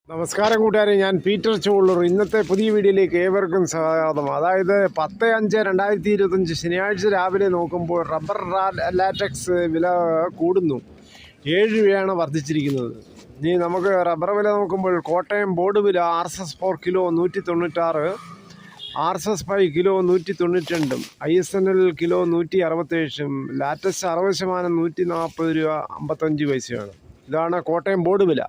നമസ്കാരം കൂട്ടുകാരെ, ഞാൻ പീറ്റർ ചോളൂർ. ഇന്നത്തെ പുതിയ വീഡിയോയിലേക്ക് ഏവർക്കും സ്വാഗതം. അതായത് 10/5/2025 ശനിയാഴ്ച രാവിലെ നോക്കുമ്പോൾ റബ്ബർ ലാറ്റക്സ് വില കൂടുന്നു. 7 രൂപയാണ് വർദ്ധിച്ചിരിക്കുന്നത്. ഇനി നമുക്ക് റബ്ബർ വില നോക്കുമ്പോൾ കോട്ടയം ബോർഡ് വില RSS-4 kilo 196, RSS-5 kilo 192, ISNL kilo 167, latex 60% 140 രൂപ 55 പൈസയാണ്. ഇതാണ് കോട്ടയം ബോർഡ് വില.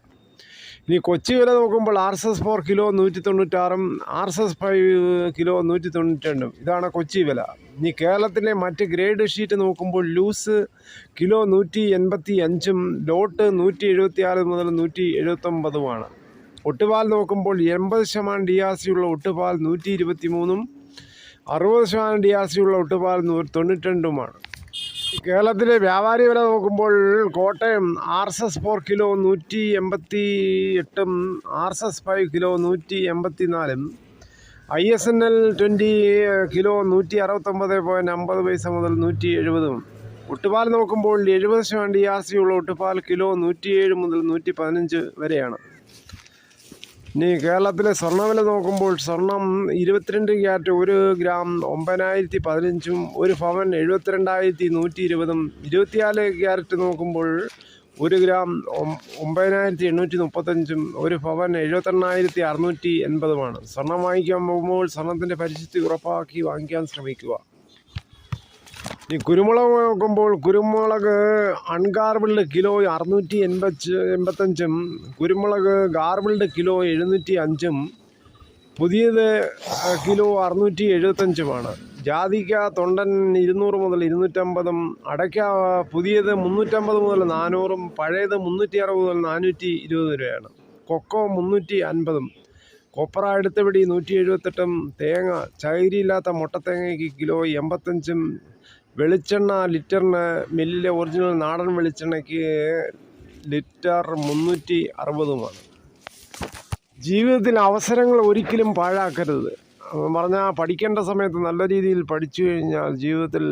ഇനി കൊച്ചി വില നോക്കുമ്പോൾ RSS-4 കിലോ 196, RSS-5 കിലോ 192. ഇതാണ് കൊച്ചി വില. ഇനി കേരളത്തിലെ മറ്റ് ഗ്രേഡ് ഷീറ്റ് നോക്കുമ്പോൾ ലൂസ് കിലോ 185, ലോട്ട് 176 മുതൽ 179. ഒട്ടുപാൽ നോക്കുമ്പോൾ 80% DRC ഉള്ള ഒട്ടുപാൽ 123, 60% DRC ഉള്ള ഒട്ടുപാൽ 92. കേരളത്തിലെ വ്യാപാരി വില നോക്കുമ്പോൾ Kottayam RSS-4 kilo 188, RSS-5 kilo 184, ISNL 20 kilo 169.50 പൈസ മുതൽ 170. ഒട്ടുപാൽ നോക്കുമ്പോൾ 70% DRC ഉള്ള ഒട്ടുപാൽ കിലോ 107 മുതൽ 115 വരെയാണ്. ഇനി കേരളത്തിലെ സ്വർണ്ണവില നോക്കുമ്പോൾ സ്വർണം 22 ക്യാരറ്റ് 1 ഗ്രാം 9,015, 1 പവൻ 72,120. 24 ക്യാരറ്റ് നോക്കുമ്പോൾ 1 ഗ്രാം 9,835, 1 പവൻ 78,680. സ്വർണം വാങ്ങിക്കാൻ പോകുമ്പോൾ സ്വർണത്തിൻ്റെ പരിശുദ്ധി ഉറപ്പാക്കി വാങ്ങിക്കാൻ ശ്രമിക്കുക. ഈ കുരുമുളക് നോക്കുമ്പോൾ കുരുമുളക് അൺഗാർബിൾഡ് കിലോ 685, കുരുമുളക് ഗാർബിൾഡ് കിലോ 705, പുതിയത് കിലോ 675. ജാതിക്ക തൊണ്ടൻ 200 മുതൽ 250, അടയ്ക്ക പുതിയത് 350 മുതൽ 400, പഴയത് 360 മുതൽ 420 രൂപയാണ്. കൊക്കോ 350, കൊപ്ര എടുത്തപിടി 178, തേങ്ങ ചകിരിയില്ലാത്ത മുട്ടത്തേങ്ങയ്ക്ക് കിലോ 85, വെളിച്ചെണ്ണ ലിറ്ററിന് മില്ലിലെ ഒറിജിനൽ നാടൻ വെളിച്ചെണ്ണയ്ക്ക് ലിറ്റർ 360. ജീവിതത്തിൽ അവസരങ്ങൾ ഒരിക്കലും പാഴാക്കരുത്. പറഞ്ഞാൽ പഠിക്കേണ്ട സമയത്ത് നല്ല രീതിയിൽ പഠിച്ചു കഴിഞ്ഞാൽ ജീവിതത്തിൽ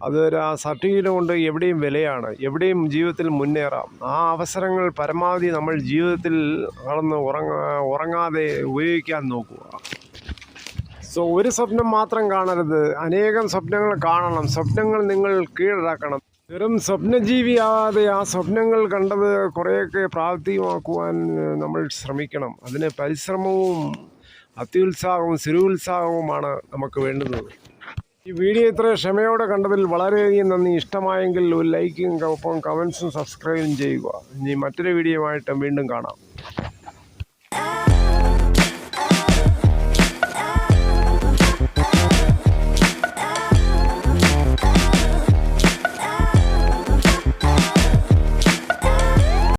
അതൊരു സർട്ടിഫിക്കറ്റ് കൊണ്ട് എവിടെയും വിലയാണ്, എവിടെയും ജീവിതത്തിൽ മുന്നേറാം. ആ അവസരങ്ങൾ പരമാവധി നമ്മൾ ജീവിതത്തിൽ ഉറങ്ങാതെ ഉപയോഗിക്കാൻ നോക്കുക. ഒരു സ്വപ്നം മാത്രം കാണരുത്, അനേകം സ്വപ്നങ്ങൾ കാണണം. സ്വപ്നങ്ങൾ നിങ്ങൾ കീഴടക്കണം. വെറും സ്വപ്നജീവിയാവാതെ ആ സ്വപ്നങ്ങൾ കണ്ടത് കുറേയൊക്കെ പ്രാവർത്തികമാക്കുവാൻ നമ്മൾ ശ്രമിക്കണം. അതിന് പരിശ്രമവും അത്യുത്സാഹവും സ്ഥിരോത്സാഹവുമാണ് നമുക്ക് വേണ്ടുന്നത്. ഈ വീഡിയോ ഇത്ര ക്ഷമയോടെ കണ്ടതിൽ വളരെയധികം നന്ദി. ഇഷ്ടമായെങ്കിൽ ഒരു ലൈക്കും ഒപ്പം കമൻസും സബ്സ്ക്രൈബും ചെയ്യുക. ഇനി മറ്റൊരു വീഡിയോയുമായിട്ട് വീണ്ടും കാണാം.